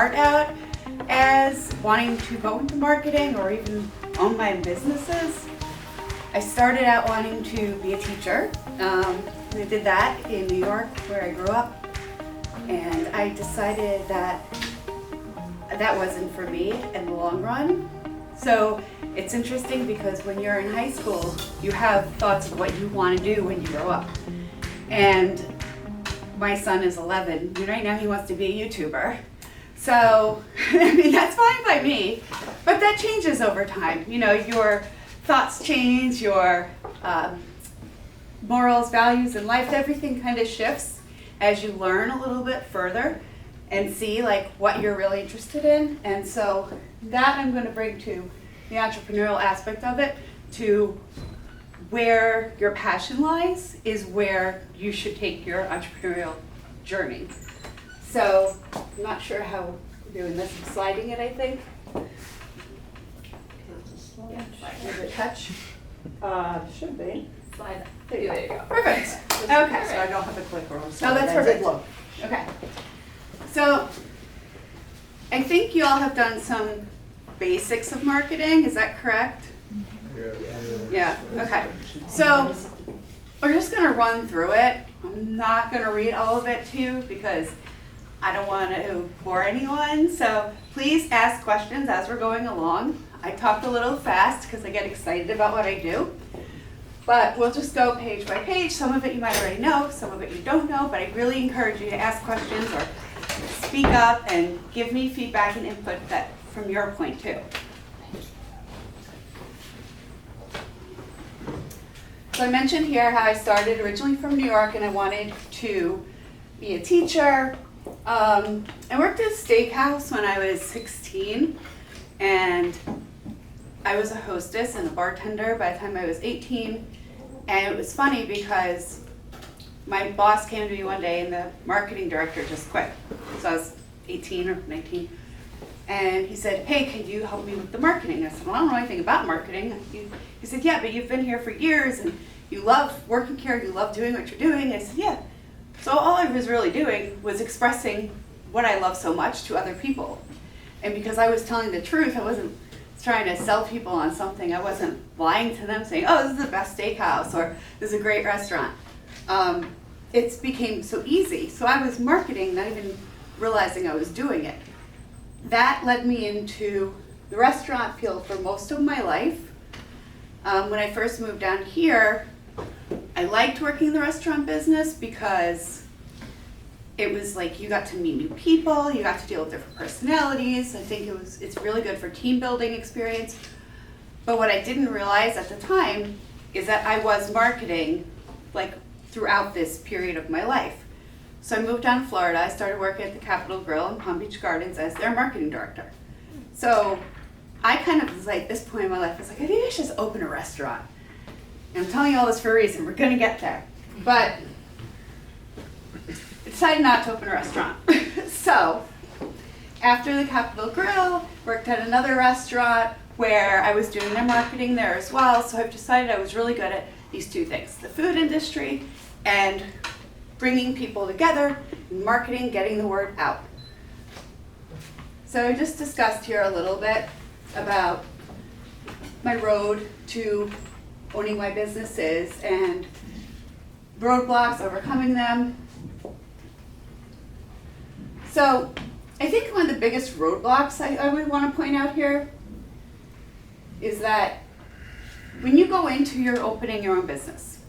start out as wanting to go into marketing or even own my own businesses. I started out wanting to be a teacher. I did that in New York, where I grew up, and I decided that that wasn't for me in the long run. So it's interesting because when you're in high school, you have thoughts of what you want to do when you grow up. And my son is 11, and right now he wants to be a YouTuber. So, I mean, that's fine by me, but that changes over time. You know, your thoughts change, your morals, values in life, everything kind of shifts as you learn a little bit further and see like what you're really interested in. And so that I'm going to bring to the entrepreneurial aspect of it, to where your passion lies is where you should take your entrepreneurial journey. So I'm not sure how we're doing this. I'm sliding it, I think. Yeah, give it a touch. Should be. Slide. There you There you go. go. Perfect. So Okay. I don't have a clicker, I'm sorry. that's I did perfect. look. Okay. So I think you all have done some basics of marketing. Is that correct? Yeah. Okay. So we're just going to run through it. I'm not going to read all of it to you because I don't want to bore anyone. So please ask questions as we're going along. I talk a little fast because I get excited about what I do. But we'll just go page by page. Some of it you might already know, some of it you don't know, but I really encourage you to ask questions or speak up and give me feedback and input that from your point too. So I mentioned here how I started originally from New York and I wanted to be a teacher. I worked at a steakhouse when I was 16, and I was a hostess and a bartender by the time I was 18. And it was funny because my boss came to me one day and the marketing director just quit. So I was 18 or 19. And he said, hey, could you help me with the marketing? I said, well, I don't know anything about marketing. He said, yeah, but you've been here for years and you love working here, you love doing what you're doing. I said, yeah. So all I was really doing was expressing what I love so much to other people. And because I was telling the truth, I wasn't trying to sell people on something. I wasn't lying to them saying, oh, this is the best steakhouse or this is a great restaurant. It became so easy. So I was marketing, not even realizing I was doing it. That led me into the restaurant field for most of my life. When I first moved down here, I liked working in the restaurant business because it was like you got to meet new people, you got to deal with different personalities. I think it's really good for team building experience. But what I didn't realize at the time is that I was marketing like throughout this period of my life. So I moved down to Florida. I started working at the Capitol Grill in Palm Beach Gardens as their marketing director. So I kind of was like, this point in my life, I was like, I think I should just open a restaurant. And I'm telling you all this for a reason. We're gonna get there. But I decided not to open a restaurant. So after the Capitol Grill, worked at another restaurant where I was doing their marketing there as well. So I've decided I was really good at these two things, the food industry and bringing people together, marketing, getting the word out. So I just discussed here a little bit about my road to owning my businesses and roadblocks, overcoming them. So I think one of the biggest roadblocks I would want to point out here is that when you go into your opening your own business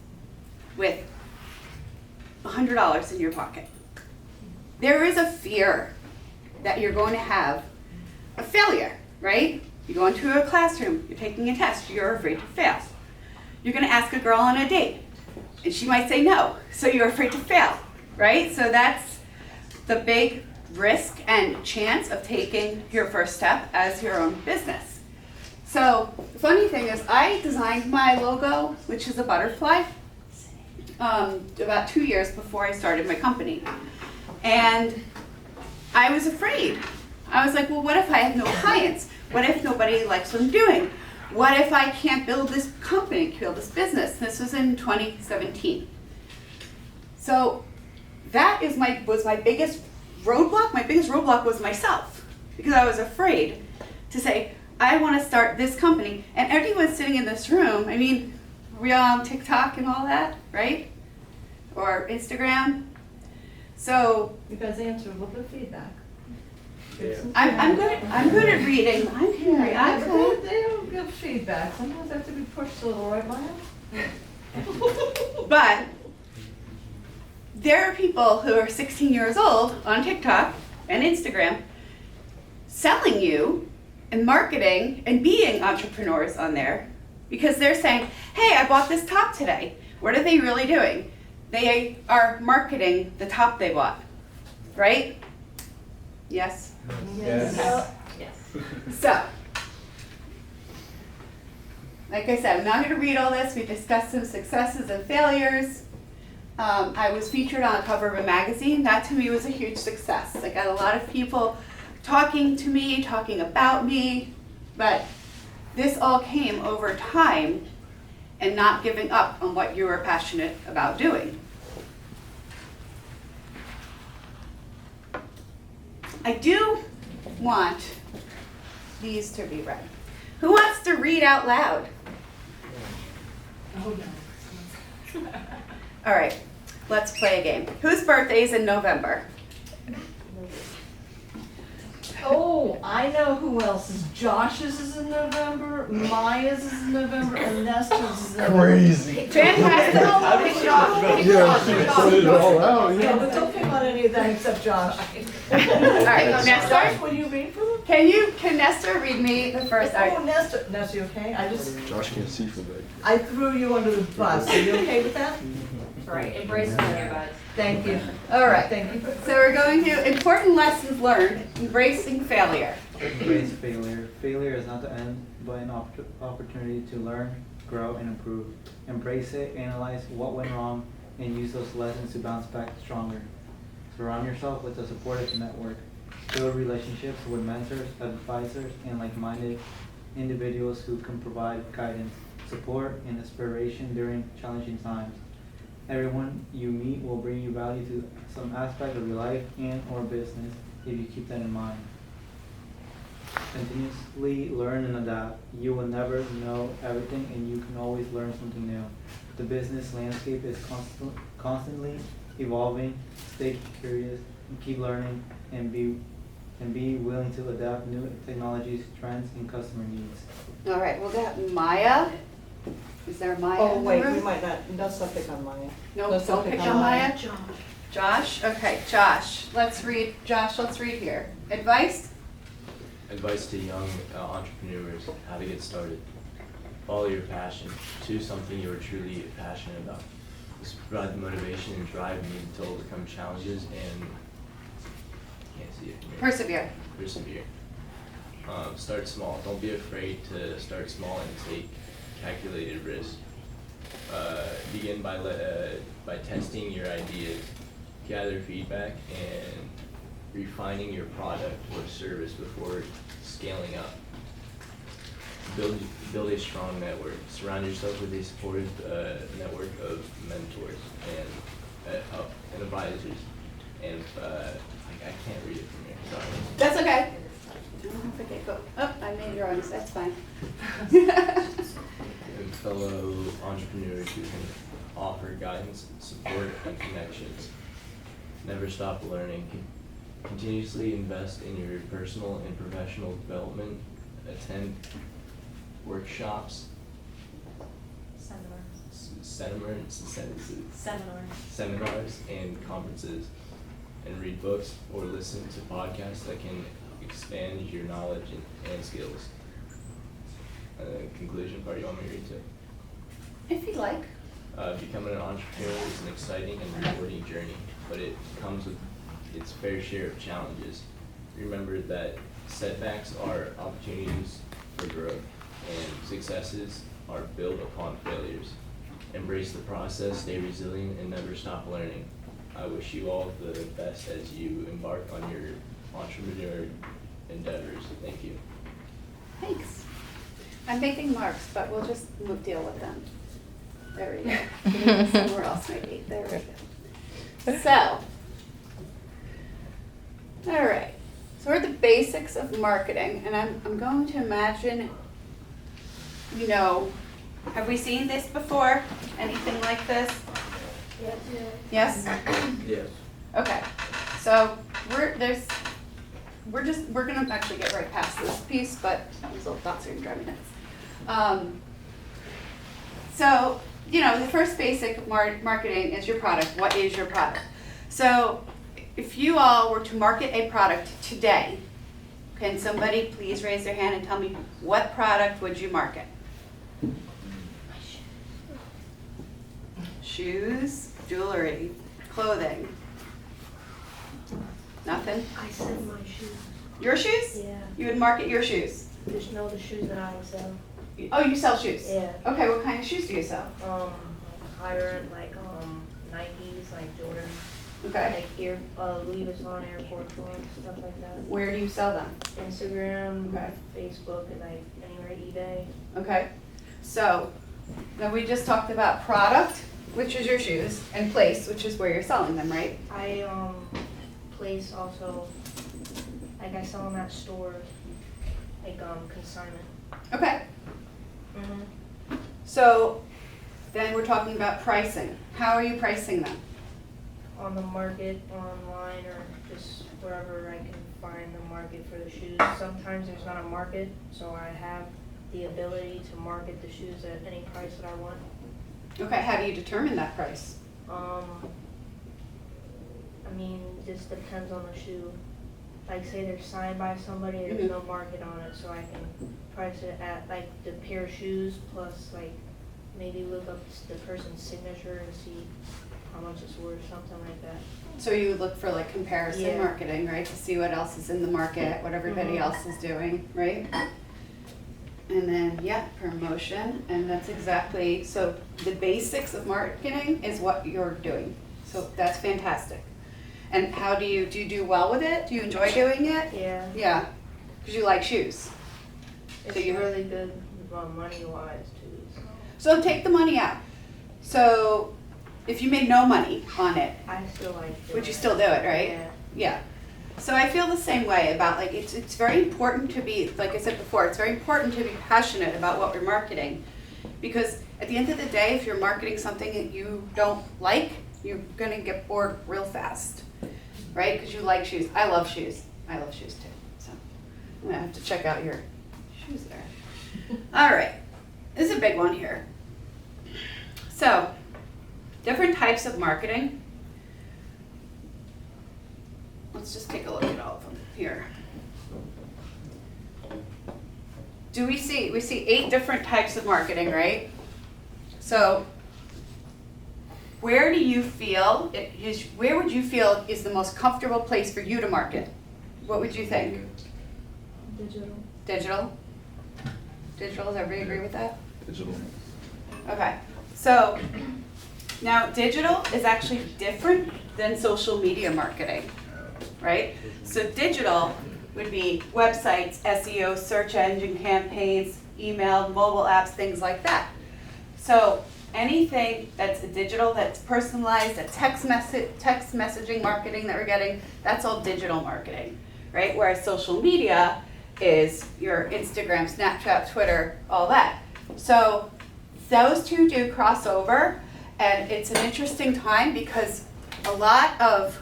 with $100 in your pocket, there is a fear that you're going to have a failure, right? You go into a classroom, you're taking a test, you're afraid to fail. You're going to ask a girl on a date, and she might say no, so you're afraid to fail, right? So that's the big risk and chance of taking your first step as your own business. So the funny thing is I designed my logo, which is a butterfly, about 2 years before I started my company. And I was afraid. I was like, well, what if I have no clients? What if nobody likes what I'm doing? What if I can't build this company, build this business? This was in 2017. So that was my biggest roadblock. My biggest roadblock was myself. because I was afraid to say, I want to start this company. And everyone sitting in this room, I mean, we're on TikTok and all that, right? Or Instagram. So You guys answer a little bit of feedback. I'm good at reading. I'm Kerri. I'm good. They don't give feedback. Sometimes they have to be pushed a little, right, Maya? But there are people who are 16 years old on TikTok and Instagram selling you and marketing and being entrepreneurs on there because they're saying, hey, I bought this top today. What are they really doing? They are marketing the top they bought, right? Yes? Yes. So, like I said, I'm not going to read all this. We discussed some successes and failures. I was featured on the cover of a magazine. That to me was a huge success. I got a lot of people talking to me, talking about me, but this all came over time and not giving up on what you were passionate about doing. I do want these to be read. Who wants to read out loud? Oh, no. All right, let's play a game. Whose birthday is in November? Oh, I know who else's. Josh's is in November, Maya's is in November, and Nestor's is in November. Crazy. Fantastic. Yeah, put it all out, Yeah, yeah. but don't pick on any of them except Josh. All right, Josh, Nestor, will you read for them? can Nestor read me the first Oh, item? Nestor, you okay? Josh can't see from there. I threw you under the bus. Are you okay with that? Right, embrace failure, guys. Thank you. All right, Thank you. so we're going to important lessons learned, embracing failure. Embrace failure. Failure is not the end, but an opportunity to learn, grow, and improve. Embrace it, analyze what went wrong, and use those lessons to bounce back stronger. Surround yourself with a supportive network. Build relationships with mentors, advisors, and like-minded individuals who can provide guidance, support, and inspiration during challenging times. Everyone you meet will bring you value to some aspect of your life and or business if you keep that in mind. Continuously learn and adapt. You will never know everything and you can always learn something new. The business landscape is constantly evolving. Stay curious and keep learning and be willing to adapt new technologies, trends, and customer needs. All right, we'll get Maya. Is there a Maya Oh, in the wait, room? we might not, let's not pick on Maya. No, Let's don't not pick pick on on Maya. Maya. Josh? Okay, Josh. Let's read here. Advice? Advice to young entrepreneurs, how to get started. Follow your passion. Choose something you are truly passionate about. This will provide the motivation and drive needed to overcome challenges and can't see it from here. Persevere. Persevere. Start small. Don't be afraid to start small and take calculated risks. Begin by testing your ideas, gather feedback, and refining your product or service before scaling up. Build a strong network. Surround yourself with a supportive network of mentors and advisors. And I can't read it from here. Sorry. That's okay. Don't forget, go. Oh, I made drawings. That's fine. And fellow entrepreneurs who can offer guidance, support, and connections. Never stop learning. Continuously invest in your personal and professional development. Attend workshops, seminars, and conferences, and read books or listen to podcasts that can expand your knowledge and skills. Conclusion part, you want me to read too? If you like. Becoming an entrepreneur is an exciting and rewarding journey, but it comes with its fair share of challenges. Remember that setbacks are opportunities for growth, and successes are built upon failures. Embrace the process, stay resilient, and never stop learning. I wish you all the best as you embark on your entrepreneurial endeavors. Thank you. Thanks. I'm making marks, but we'll just deal with them. There we go. Somewhere else maybe. There we go. So, all right. So we're at the basics of marketing, and I'm going to imagine, you know, have we seen this before? Anything like this? Yes? Yes. Okay, so we're gonna actually get right past this piece, but these little dots are gonna drive me nuts. So, you know, the first basic of marketing is your product. What is your product? So, if you all were to market a product today, can somebody please raise their hand and tell me what product would you market? Shoes, jewelry, clothing. Nothing? I said my shoes. Your shoes? Yeah. You would market your shoes? Just know the shoes that I sell. Oh, you sell shoes? Yeah. Okay, what kind of shoes do you sell? Higher end, like Nikes, like Jordan, Okay. like Louis Vuitton Air Force Ones, stuff like that. Where do you sell them? Instagram, Okay. Facebook, and like anywhere eBay. Okay. So, now we just talked about product, which is your shoes, and place, which is where you're selling them, right? I place also, like I sell them at stores, like consignment. Okay. Mm-hmm. So, then we're talking about pricing. How are you pricing them? On the market, online, or just wherever I can find the market for the shoes. Sometimes there's not a market, so I have the ability to market the shoes at any price that I want. Okay, how do you determine that price? I mean, it just depends on the shoe. Like say they're signed by somebody, there's Mhm. no market on it, so I can price it at like the pair of shoes plus like maybe look up the person's signature and see how much it's worth, something like that. So you would look for like comparison Yeah. marketing, right? To see what else is in the market, what everybody Mhm. else is doing, right? And then, yeah, promotion, and that's exactly, so the basics of marketing is what you're doing. So that's fantastic. And how do you do well with it? Do you enjoy doing it? Yeah, Yeah, because you like shoes. it's you- really good money wise too. So take the money out. So if you made no money on it, I still like doing would you it. still do it, right? Yeah. Yeah. So I feel the same way about like it's very important to be, like I said before, it's very important to be passionate about what we're marketing, because at the end of the day, if you're marketing something that you don't like, you're gonna get bored real fast, right? Because you like shoes. I love shoes. I love shoes too. So I'm gonna have to check out your shoes there. All right, this is a big one here. So different types of marketing. Let's just take a look at all of them here. We see 8 different types of marketing, right? So where would you feel is the most comfortable place for you to market? What would you think? Digital. Digital? Digital, does everybody agree with that? Digital. Okay, so now digital is actually different than social media marketing, right? So digital would be websites, SEO, search engine campaigns, email, mobile apps, things like that. So anything that's a digital, that's personalized, a text messaging marketing that we're getting, that's all digital marketing, right? Whereas social media is your Instagram, Snapchat, Twitter, all that. So those two do cross over, and it's an interesting time because a lot of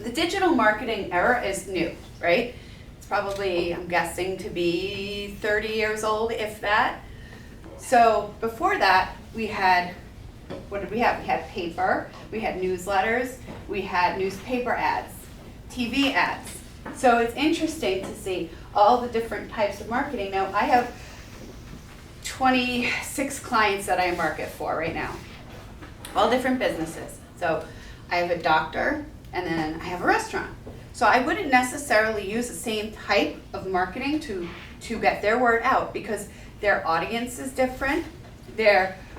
the digital marketing era is new, right? It's probably, I'm guessing, to be 30 years old, if that. So before that, we had, what did we have? We had paper, we had newsletters, we had newspaper ads, TV ads. So it's interesting to see all the different types of marketing. Now, I have 26 clients that I market for right now, all different businesses. So I have a doctor, and then I have a restaurant. So I wouldn't necessarily use the same type of marketing to get their word out, because their audience is different,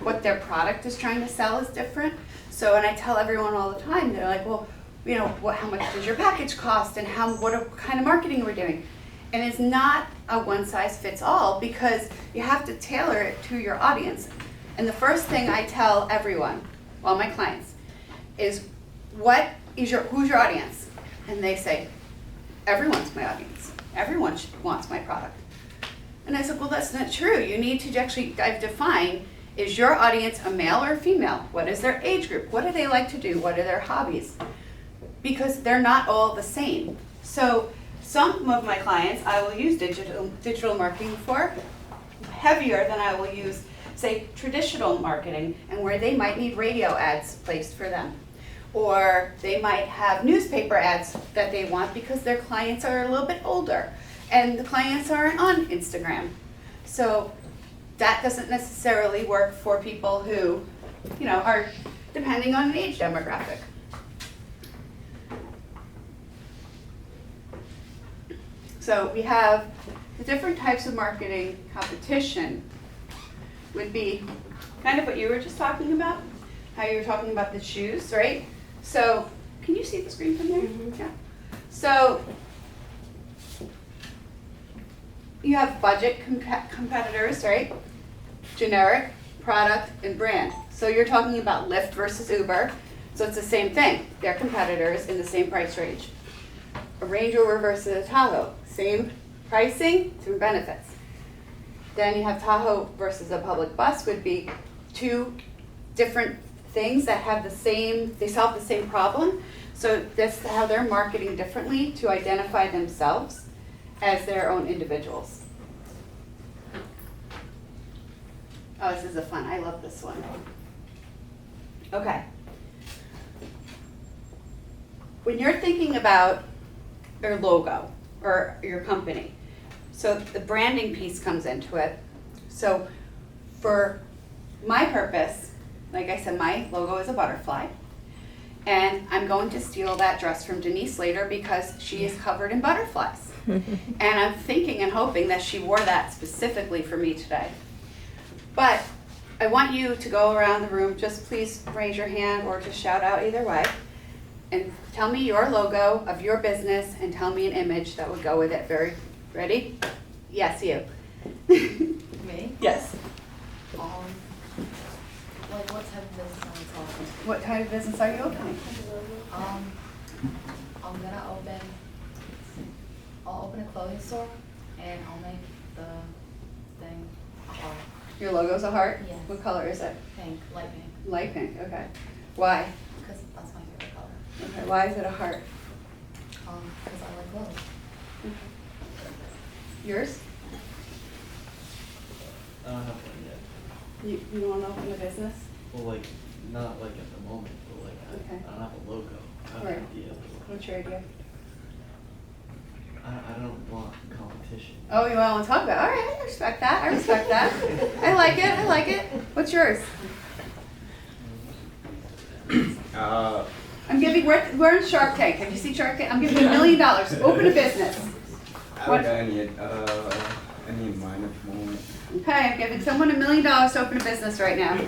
what their product is trying to sell is different. So, and I tell everyone all the time, they're like, well, you know, how much does your package cost, and what kind of marketing we're doing? And it's not a one size fits all, because you have to tailor it to your audience. And the first thing I tell everyone, all my clients, is who's your audience? And they say, everyone's my audience. Everyone wants my product. And I said, well, that's not true. You need to actually define, is your audience a male or a female? What is their age group? What do they like to do? What are their hobbies? Because they're not all the same. So some of my clients I will use digital marketing for, heavier than I will use, say, traditional marketing, and where they might need radio ads placed for them. Or they might have newspaper ads that they want because their clients are a little bit older and the clients aren't on Instagram. So that doesn't necessarily work for people who, are depending on an age demographic. So we have the different types of marketing. Competition would be kind of what you were just talking about, how you were talking about the shoes, right? So can you see the screen from there? Yeah. So you have budget competitors, right? Generic, product, and brand. So you're talking about Lyft versus Uber. So it's the same thing. They're competitors in the same price range. A Range Rover versus a Tahoe. Same pricing, same benefits. Then you have Tahoe versus a public bus would be two different things that have they solve the same problem. So that's how they're marketing differently to identify themselves as their own individuals. Oh, this is a fun, I love this one. Okay. When you're thinking about your logo or your company, so the branding piece comes into it. So for my purpose, like I said, my logo is a butterfly. And I'm going to steal that dress from Denise later because she is covered in butterflies. And I'm thinking and hoping that she wore that specifically for me today. But I want you to go around the room, just please raise your hand or just shout out either way. And tell me your logo of your business and tell me an image that would go with it. Ready? Yes, you. Me? Yes. Like what type of business are we talking? What type of business are you opening? I'll open a clothing store and I'll make the thing a heart. Your logo's a heart? Yes. What color is it? Pink, light pink, Light pink, okay. Why? because that's my favorite color. Okay, why is it a heart? Because I like clothes. Yours? I don't have one yet. You want to open a business? Well, like, not like at the moment, but like, Okay. I don't have a logo. I have Right. an idea. What's your idea? I don't want competition. Oh, you want to talk about it? All right, I respect that. I respect that. I like it. What's yours? I'm giving, we're in Shark Tank. Have you seen Shark Tank? I'm giving you $1 million. Open a business. What? I need mine at the moment. Okay, I'm giving someone $1 million to open a business right now.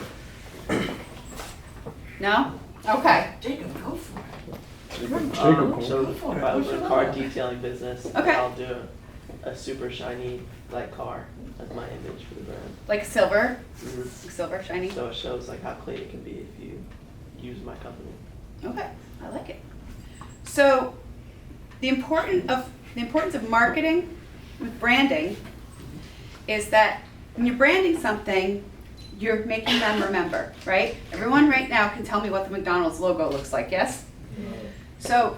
No? Okay. Jacob, go for it. So if I open a car detailing business, Okay. I'll do a super shiny like car as my image for the brand. Like silver? Mhm. Silver, shiny? So it shows like how clean it can be if you use my company. Okay, I like it. So the importance of marketing with branding is that when you're branding something, you're making them remember, right? Everyone right now can tell me what the McDonald's logo looks like, yes? So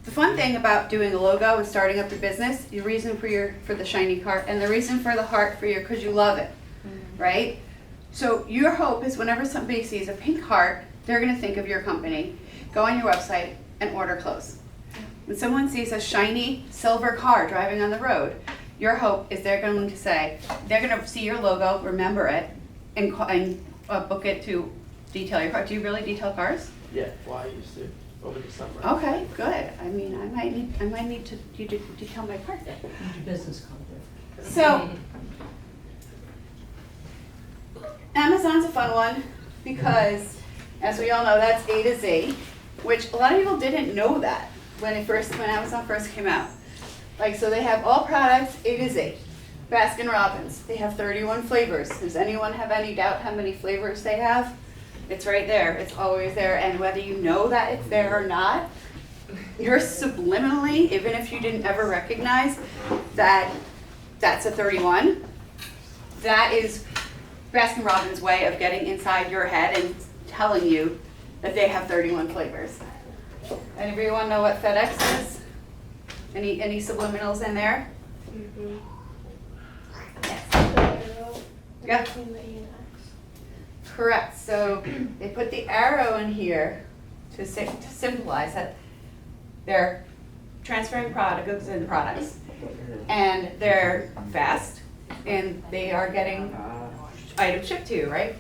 the fun thing about doing a logo and starting up the business, the reason for the shiny heart and the reason for the heart because you love it, right? So your hope is whenever somebody sees a pink heart, they're gonna think of your company, go on your website and order clothes. When someone sees a shiny silver car driving on the road, your hope is they're going to see your logo, remember it, and book it to detail your car. Do you really detail cars? Yeah, well I used to over the summer. Okay, good. I mean, I might need you to detail my car. Your business card. So, Amazon's a fun one because, as we all know, that's A to Z, which a lot of people didn't know that when Amazon first came out. Like, so they have all products A to Z. Baskin Robbins, they have 31 flavors. Does anyone have any doubt how many flavors they have? It's right there. It's always there. And whether you know that it's there or not, you're subliminally, even if you didn't ever recognize that that's a 31, that is Baskin Robbins' way of getting inside your head and telling you that they have 31 flavors. Everyone know what FedEx is? Any subliminals in there? Mm-hmm. Yeah. Correct. So they put the arrow in here to symbolize that they're transferring goods and products, and they're fast, and they are getting items shipped to you, right?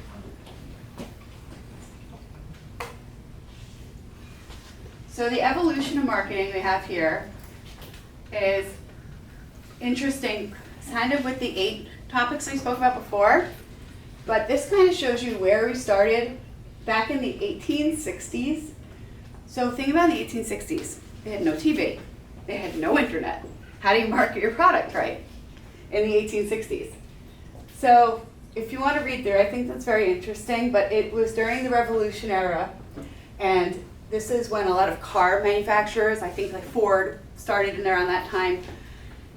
So the evolution of marketing we have here is interesting, kind of with the 8 topics we spoke about before, but this kind of shows you where we started back in the 1860s. So think about the 1860s. They had no TV. They had no internet. How do you market your product, right? In the 1860s. So if you want to read through, I think that's very interesting, but it was during the Revolution era, and this is when a lot of car manufacturers, I think like Ford started in around that time,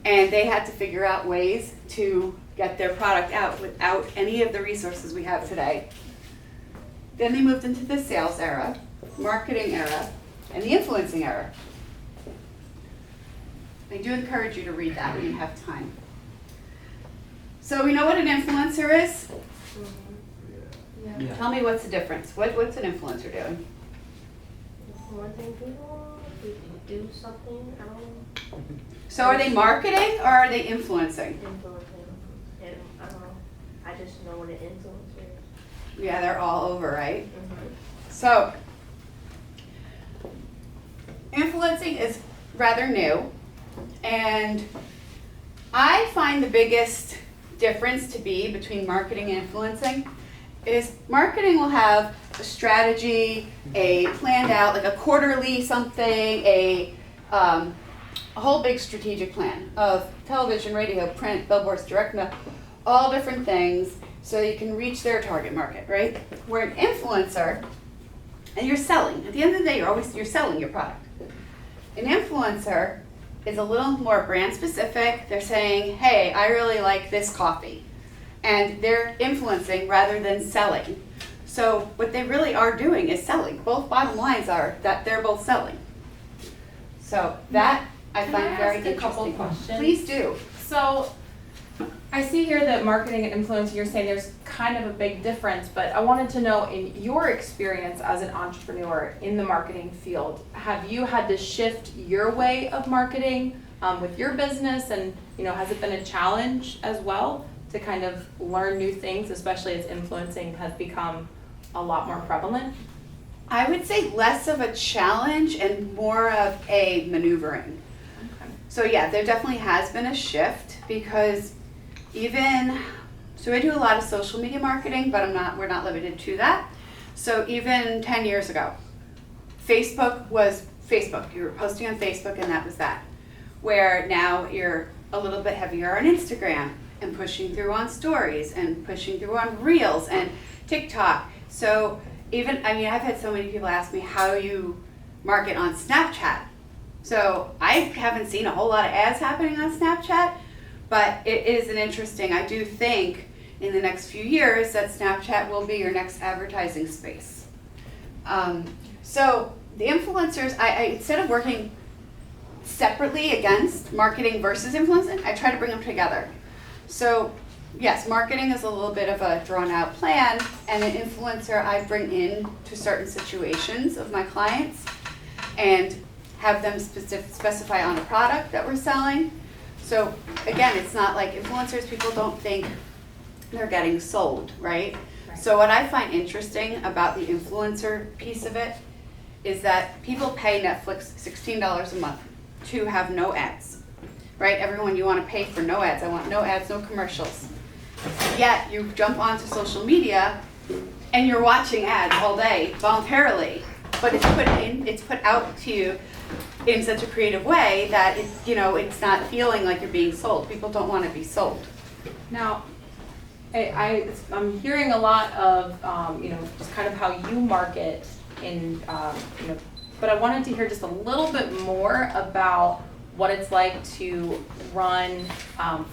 and they had to figure out ways to get their product out without any of the resources we have today. Then they moved into the sales era, marketing era, and the influencing era. I do encourage you to read that when you have time. So we know what an influencer is. Yeah. Tell me what's the difference. What's an influencer doing? Influencing people to do something, I don't know, So are they marketing or are they influencing? influencing, and I don't know, I just know what an influencer is. Yeah, they're all over, right? Mm-hmm. So influencing is rather new, and I find the biggest difference to be between marketing and influencing is marketing will have a strategy, a planned out, like a quarterly something, a whole big strategic plan of television, radio, print, billboards, direct mail, all different things so you can reach their target market, right? Where an influencer, and you're selling. At the end of the day, you're selling your product. An influencer is a little more brand specific. They're saying, hey, I really like this coffee. And they're influencing rather than selling. So what they really are doing is selling. Both bottom lines are that they're both selling. So that I Can find I very ask a couple interesting. questions? Please do. So, I see here that marketing and influencing, you're saying there's kind of a big difference, but I wanted to know, in your experience as an entrepreneur in the marketing field, have you had to shift your way of marketing with your business, and has it been a challenge as well to kind of learn new things, especially as influencing has become a lot more prevalent? I would say less of a challenge and more of a maneuvering. Okay. So yeah, there definitely has been a shift because so I do a lot of social media marketing, but we're not limited to that. So even 10 years ago, Facebook was Facebook. You were posting on Facebook and that was that. Where now you're a little bit heavier on Instagram and pushing through on stories and pushing through on Reels and TikTok. So I've had so many people ask me how you market on Snapchat. So I haven't seen a whole lot of ads happening on Snapchat, but it is I do think in the next few years that Snapchat will be your next advertising space. So the influencers, I instead of working separately against marketing versus influencing, I try to bring them together. So yes, marketing is a little bit of a drawn out plan, and an influencer I bring in to certain situations of my clients and have them specify on a product that we're selling. So again, it's not like influencers, people don't think they're getting sold, right? So what I find interesting about the influencer piece of it is that people pay Netflix $16 a month to have no ads, right? Everyone, you want to pay for no ads. I want no ads, no commercials. Yet you jump onto social media and you're watching ads all day voluntarily, but it's put out to you in such a creative way that it's not feeling like you're being sold. People don't want to be sold. Now, I'm hearing a lot of just kind of how you market in but I wanted to hear just a little bit more about what it's like to run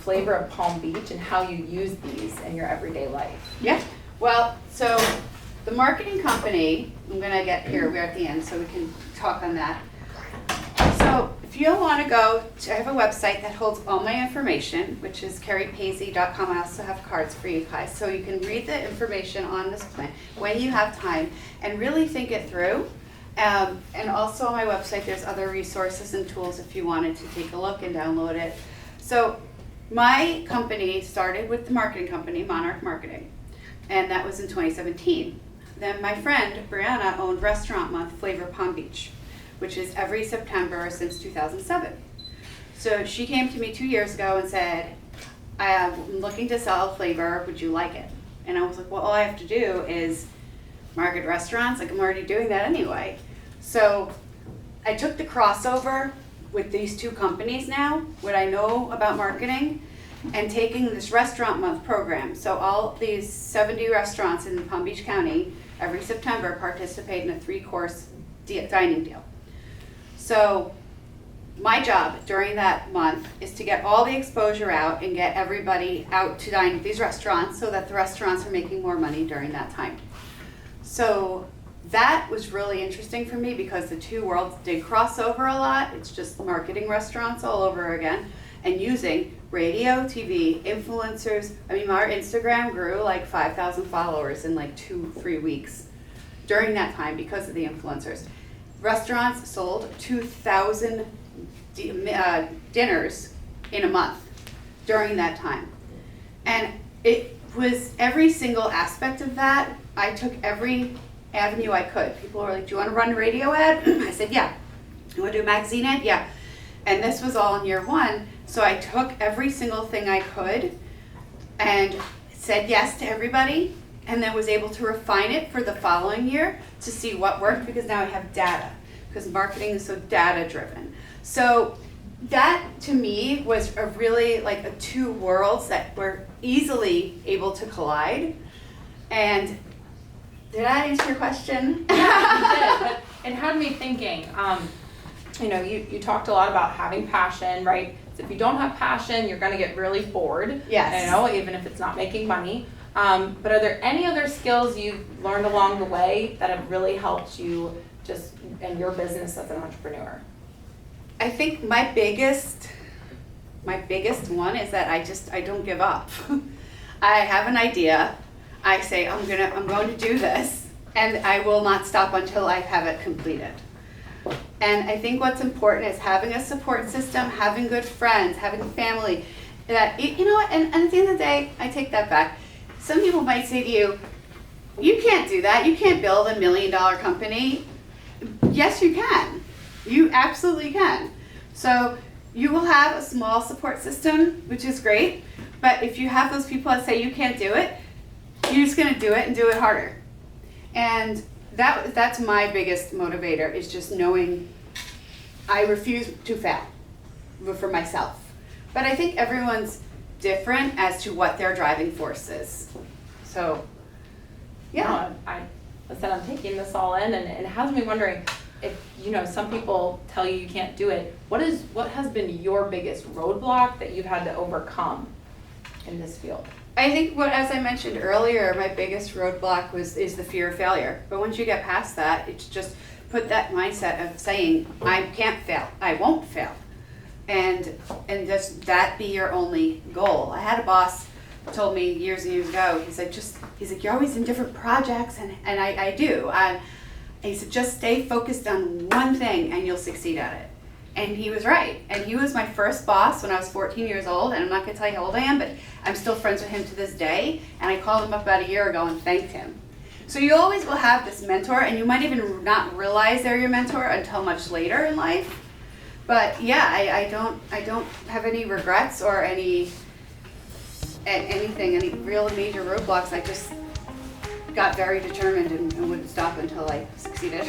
Flavor of Palm Beach and how you use these in your everyday life. Yeah, well, so the marketing company, I'm gonna get here, we're at the end, so we can talk on that. So if you want to go, I have a website that holds all my information, which is kerripaizzi.com. I also have cards for you guys, so you can read the information on this plan when you have time and really think it through. And also on my website, there's other resources and tools if you wanted to take a look and download it. So my company started with the marketing company, Monarch Marketing, and that was in 2017. Then my friend, Brianna, owned Restaurant Month Flavor Palm Beach, which is every September since 2007. So she came to me 2 years ago and said, I'm looking to sell flavor, would you like it? And I was like, well, all I have to do is market restaurants, like I'm already doing that anyway. So I took the crossover with these two companies now, what I know about marketing, and taking this Restaurant Month program. So all these 70 restaurants in Palm Beach County every September participate in a 3-course dining deal. So my job during that month is to get all the exposure out and get everybody out to dine at these restaurants so that the restaurants are making more money during that time. So that was really interesting for me because the two worlds did cross over a lot. It's just marketing restaurants all over again and using radio, TV, influencers. I mean, our Instagram grew like 5,000 followers in like 2-3 weeks during that time because of the influencers. Restaurants sold 2,000 dinners in a month during that time. And it was every single aspect of that. I took every avenue I could. People were like, do you want to run a radio ad? I said, yeah. You want to do a magazine ad? Yeah. And this was all in year one. So I took every single thing I could and said yes to everybody, and then was able to refine it for the following year to see what worked, because now I have data, because marketing is so data driven. So that to me was a really like a two worlds that were easily able to collide. And did I answer your question? Yeah, you did, but it had me thinking, you know, you talked a lot about having passion, right? So if you don't have passion, you're gonna get really bored. Yes. You know, even if it's not making money. But are there any other skills you've learned along the way that have really helped you just in your business as an entrepreneur? I think my biggest one is that I don't give up. I have an idea. I say I'm going to do this, and I will not stop until I have it completed. And I think what's important is having a support system, having good friends, having family. That you know what? And at the end of the day, I take that back. Some people might say to you, "You can't do that. You can't build $1 million company." Yes, you can. You absolutely can. So you will have a small support system, which is great. But if you have those people that say you can't do it, you're just going to do it and do it harder. And that's my biggest motivator, is just knowing I refuse to fail for myself. But I think everyone's different as to what their driving force is. So, yeah. No, I said I'm taking this all in, and it has me wondering if, you know, some people tell you can't do it. What has been your biggest roadblock that you've had to overcome in this field? I think as I mentioned earlier, my biggest roadblock is the fear of failure. But once you get past that, it's just put that mindset of saying, I can't fail, I won't fail. And just that be your only goal. I had a boss who told me years and years ago, he's like, you're always in different projects, and I do. And he said, just stay focused on one thing and you'll succeed at it. And he was right. And he was my first boss when I was 14 years old, and I'm not going to tell you how old I am, but I'm still friends with him to this day. And I called him up about a year ago and thanked him. So you always will have this mentor, and you might even not realize they're your mentor until much later in life. But yeah, I don't have any regrets or any real major roadblocks. I just got very determined and wouldn't stop until I succeeded.